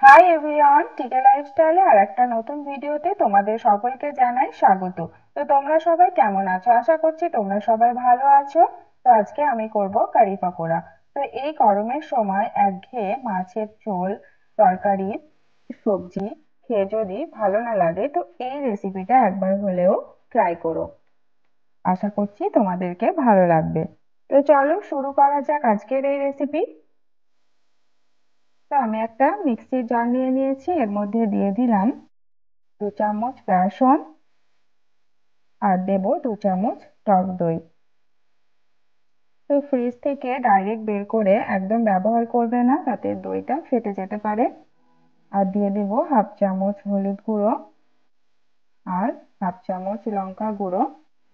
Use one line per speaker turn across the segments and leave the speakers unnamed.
Hi everyone, টিকা লাইফস্টাইলে আর একটা নতুন ভিডিওতে তোমাদের সকলকে জানাই স্বাগত। তো তোমরা সবাই কেমন আছো? আশা করছি তোমরা সবাই ভালো আছো। তো আজকে আমি করব কারি পাকোড়া। তো এই গরমের সময় একঘেয়ে মাছের ঝোল, তরকারি, সবজি খেয়ে যদি ভালো না লাগে তো এই রেসিপিটা একবার হলেও ট্রাই করো। আশা করছি তোমাদেরকে ভালো লাগবে। তো চলো শুরু করা যাক আজকের এই রেসিপি। তো আমি একটা মিক্সির জার নিয়ে নিয়েছি, এর মধ্যে দিয়ে দিলাম 2 চামচ বেসন আর দেব 2 চামচ টক দই। তো ফ্রিজ থেকে ডাইরেক্ট বের করে একদম ব্যবহার করবে না, তাতে দইটা ফেটে যেতে পারে। আর দিয়ে দেব 1/2 চামচ হলুদ গুঁড়ো আর 1/2 চামচ লঙ্কা গুঁড়ো।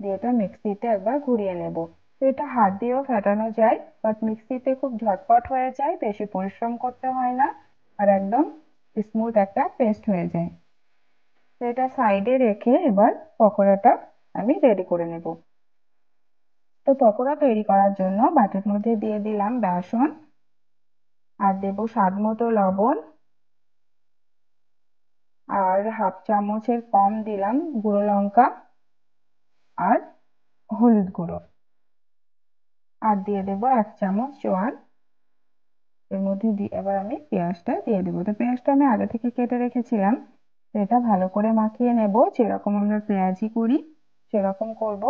দিয়ে এটা মিক্সিতে একবার ঘুরিয়ে নেব। তো এটা হাত দিয়েও ফেটানো যায়, বাট মিক্সিতে খুব ঝটপট হয়ে যায়, বেশি পরিশ্রম করতে হয় না, আর একদম স্মুথ একটা পেস্ট হয়ে যায়। তো এটা সাইডে রেখে এবার পকোড়াটা আমি রেডি করে নেব। তো পকোড়া তৈরি করার জন্য বাটির মধ্যে দিয়ে দিলাম বেসন আর দেব স্বাদ মতো লবণ আর 1/2 চামচের কম দিলাম গুঁড়ো লঙ্কা আর হলুদ গুঁড়ো, আর দিয়ে দেবো 1 চামচ জোয়ান। এর মধ্যে দিয়ে এবার আমি পেঁয়াজটা দিয়ে দেবো। তো পেঁয়াজটা আমি আগে থেকে কেটে রেখেছিলাম। তো এটা ভালো করে মাখিয়ে নেব, যেরকম আমরা পেঁয়াজি করি সেরকম করব।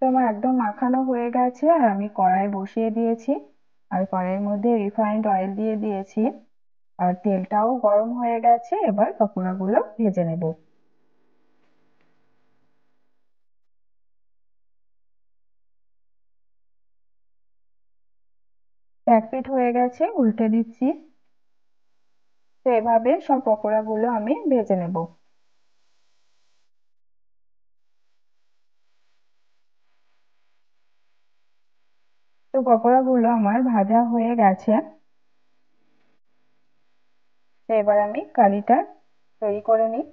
তো আমার একদম মাখানো হয়ে গেছে, আর আমি কড়াই বসিয়ে দিয়েছি। আর কড়াইয়ের মধ্যে রিফাইন্ড অয়েল দিয়ে দিয়েছি, আর তেলটাও গরম হয়ে গেছে। এবার পকোড়াগুলো ভেজে নেব। এক পিঠ হয়ে গেছে, উল্টে দিচ্ছি। তো এভাবে সব পকোড়াগুলো আমি ভেজে নেব। তো পকোড়াগুলো আমার ভাজা হয়ে গেছে। তো এবার আমি কারিটা তৈরি করে নিই।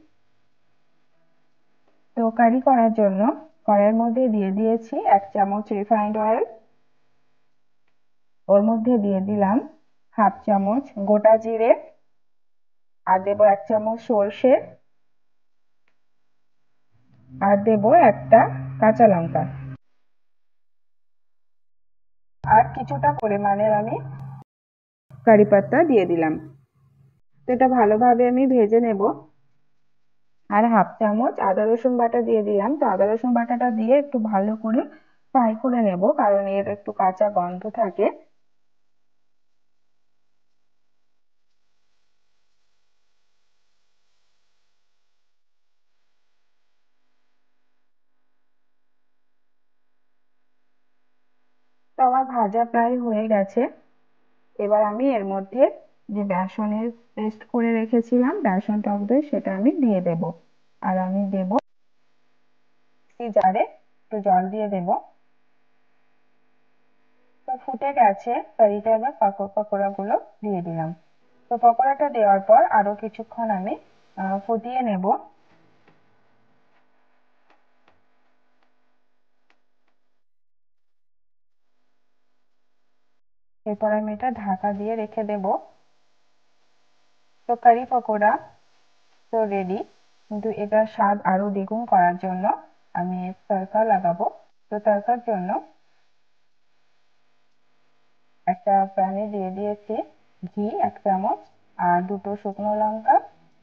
তো কারি করার জন্য কড়াইয়ের মধ্যে দিয়ে দিয়েছি 1 চামচ রিফাইন্ড অয়েল। ওর মধ্যে দিয়ে দিলাম 1/2 চামচ গোটা জিরে, আর দেবো 1 চামচ সর্ষে, আর দেবো একটা কাঁচা লঙ্কা, আর কিছুটা পরিমাণের আমি কারি পাতা দিয়ে দিলাম। তো এটা ভালোভাবে আমি ভেজে নেব। আর 1/2 চামচ আদা রসুন বাটা দিয়ে দিলাম। তো আদা রসুন বাটাটা দিয়ে একটু ভালো করে ফ্রাই করে নেব, কারণ এর একটু কাঁচা গন্ধ থাকে। তো আমার ভাজা প্রায় হয়ে গেছে। এবার আমি এর মধ্যে যে বেসনের পেস্ট করে রেখেছিলাম, বেসন টক দই, সেটা আমি দিয়ে দেব। আর আমি দেব এই জারে একটু জল দিয়ে দেব। তো ফুটে গেছে, কারিটা এবার পকোড়া গুলো দিয়ে দিলাম। তো পকোড়াটা দেওয়ার পর আরো কিছুক্ষণ আমি ফুটিয়ে নেব। এরপর আমি এটা ঢাকা দিয়ে রেখে দেব। তো কারি পকোড়া তো রেডি, কিন্তু এটার স্বাদ আরো দ্বিগুণ করার জন্য আমি তড়কা লাগাবো। তো তড়কার জন্য একটা প্যানে দিয়ে দিয়েছি ঘি 1 চামচ, আর দুটো শুকনো লঙ্কা,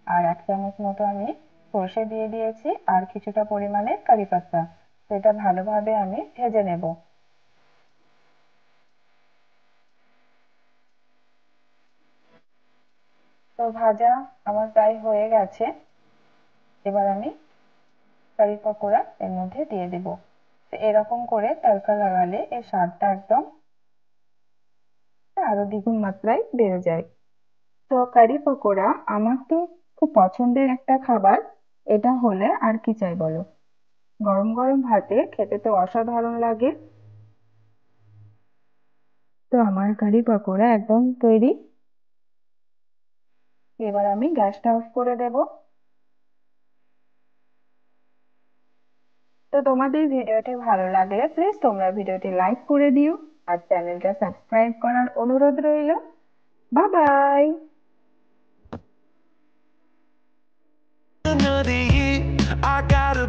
আর 1 চামচ মতো আমি সর্ষে দিয়ে দিয়েছি, আর কিছুটা পরিমাণে কারি পাতা। সেটা ভালোভাবে আমি ভেজে নেব। তো ভাজা আমার প্রায় হয়ে গেছে। এবার আমি কারি পকোড়া এর মধ্যে দিয়ে দিব। তো এরকম করে তড়কা লাগালে এর স্বাদটা একদম আরো দ্বিগুণ মাত্রায় বেড়ে যায়। তো কারি পকোড়া আমার তো খুব পছন্দের একটা খাবার। এটা হলে আর কি চাই বলো? গরম গরম ভাতে খেতে তো অসাধারণ লাগে। তো আমার কারি পকোড়া একদম তৈরি। এবার আমি গ্যাসটা অফ করে দেব। তো তোমাদের ভিডিওটি ভালো লাগলে প্লিজ তোমরা ভিডিওটি লাইক করে দিও আর চ্যানেলটা সাবস্ক্রাইব করার অনুরোধ রইল। Bye bye.
Another year, I gotta